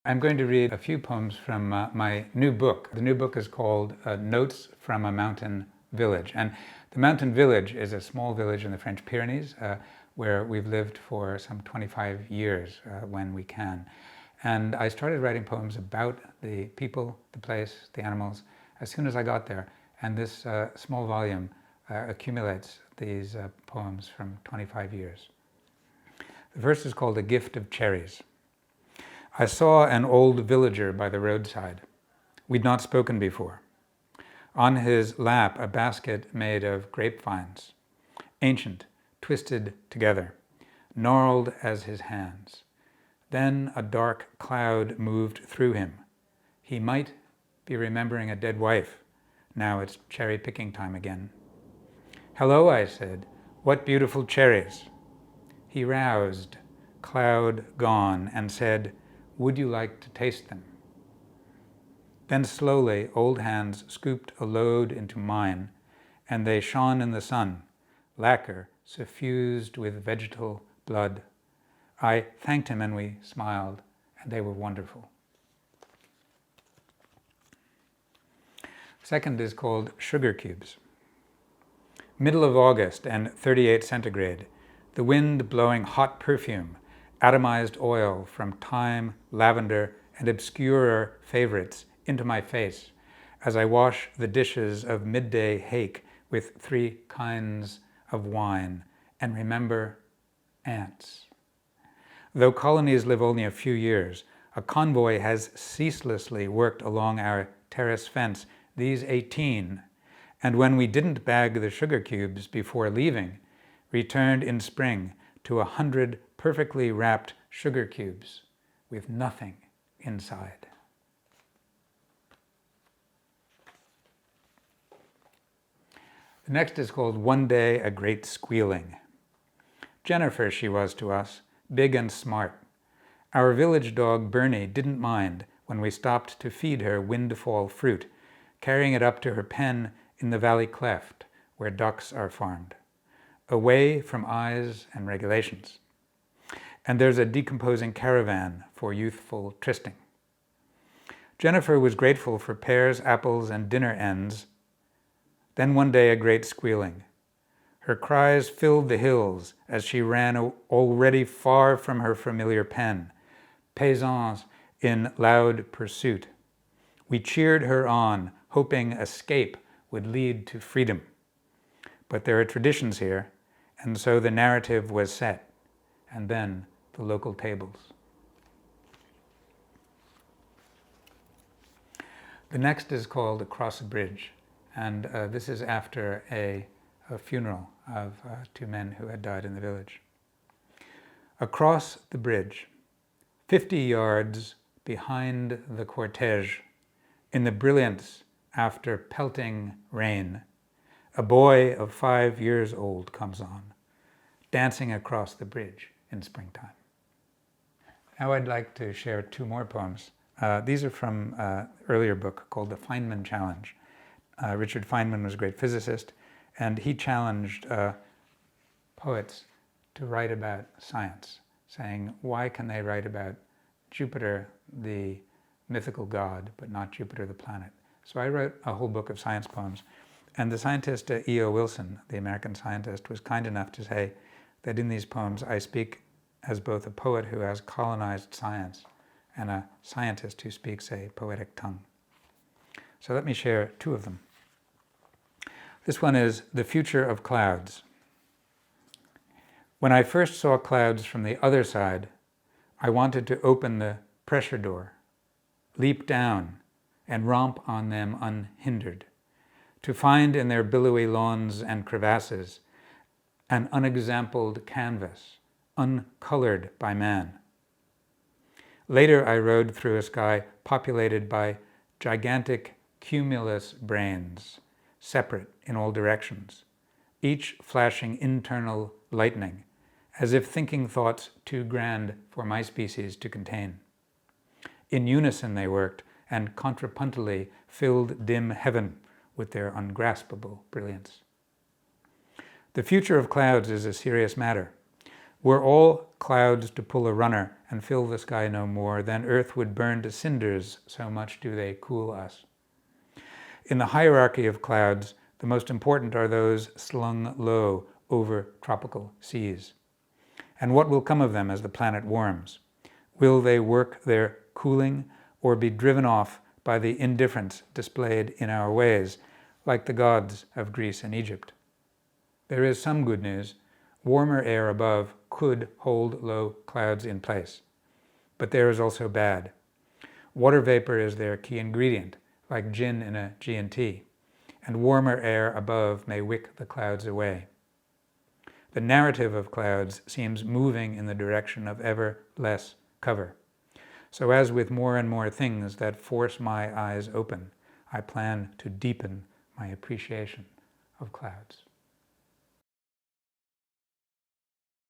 I'm going to read a few poems from my new book. The new book is called Notes from a Mountain Village. And the mountain village is a small village in the French Pyrenees where we've lived for some 25 years when we can. And I started writing poems about the people, the place, the animals as soon as I got there. And this small volume accumulates these poems from 25 years. The first is called A Gift of Cherries. I saw an old villager by the roadside. We'd not spoken before. On his lap, a basket made of grapevines, ancient, twisted together, gnarled as his hands. Then a dark cloud moved through him. He might be remembering a dead wife. Now it's cherry picking time again. Hello, I said. What beautiful cherries. He roused, cloud gone, and said, would you like to taste them? Then slowly, old hands scooped a load into mine, and they shone in the sun, lacquer suffused with vegetal blood. I thanked him and we smiled, and they were wonderful. Second is called Sugar Cubes. Middle of August and 38 centigrade, the wind blowing hot perfume, atomized oil from thyme, lavender, and obscurer favorites into my face as I wash the dishes of midday hake with 3 kinds of wine and remember ants. Though colonies live only a few years, a convoy has ceaselessly worked along our terrace fence, these 18, and when we didn't bag the sugar cubes before leaving, returned in spring to 100 perfectly wrapped sugar cubes with nothing inside. The next is called One Day a Great Squealing. Jennifer she was to us, big and smart. Our village dog Bernie didn't mind when we stopped to feed her windfall fruit, carrying it up to her pen in the valley cleft where ducks are farmed, away from eyes and regulations. And there's a decomposing caravan for youthful trysting. Jennifer was grateful for pears, apples, and dinner ends. Then one day a great squealing. Her cries filled the hills as she ran already far from her familiar pen, paysans in loud pursuit. We cheered her on, hoping escape would lead to freedom. But there are traditions here, and so the narrative was set, and then the local tables. The next is called Across a Bridge, and this is after a funeral of 2 men who had died in the village. Across the bridge, 50 yards behind the cortege, in the brilliance after pelting rain, a boy of 5 years old comes on, dancing across the bridge in springtime. Now I'd like to share 2 more poems. These are from an earlier book called The Feynman Challenge. Richard Feynman was a great physicist, and he challenged poets to write about science, saying, why can they write about Jupiter, the mythical god, but not Jupiter, the planet? So I wrote a whole book of science poems, and the scientist E.O. Wilson, the American scientist, was kind enough to say that in these poems I speak as both a poet who has colonized science and a scientist who speaks a poetic tongue. So let me share 2 of them. This one is The Future of Clouds. When I first saw clouds from the other side, I wanted to open the pressure door, leap down, and romp on them unhindered, to find in their billowy lawns and crevasses an unexampled canvas, uncolored by man. Later I rode through a sky populated by gigantic cumulus brains, separate in all directions, each flashing internal lightning, as if thinking thoughts too grand for my species to contain. In unison they worked, and contrapuntally filled dim heaven with their ungraspable brilliance. The future of clouds is a serious matter. Were all clouds to pull a runner and fill the sky no more, then earth would burn to cinders, so much do they cool us. In the hierarchy of clouds, the most important are those slung low over tropical seas. And what will come of them as the planet warms? Will they work their cooling or be driven off by the indifference displayed in our ways, like the gods of Greece and Egypt? There is some good news. Warmer air above could hold low clouds in place. But there is also bad. Water vapor is their key ingredient, like gin in a G&T, and warmer air above may wick the clouds away. The narrative of clouds seems moving in the direction of ever less cover. So as with more and more things that force my eyes open, I plan to deepen my appreciation of clouds.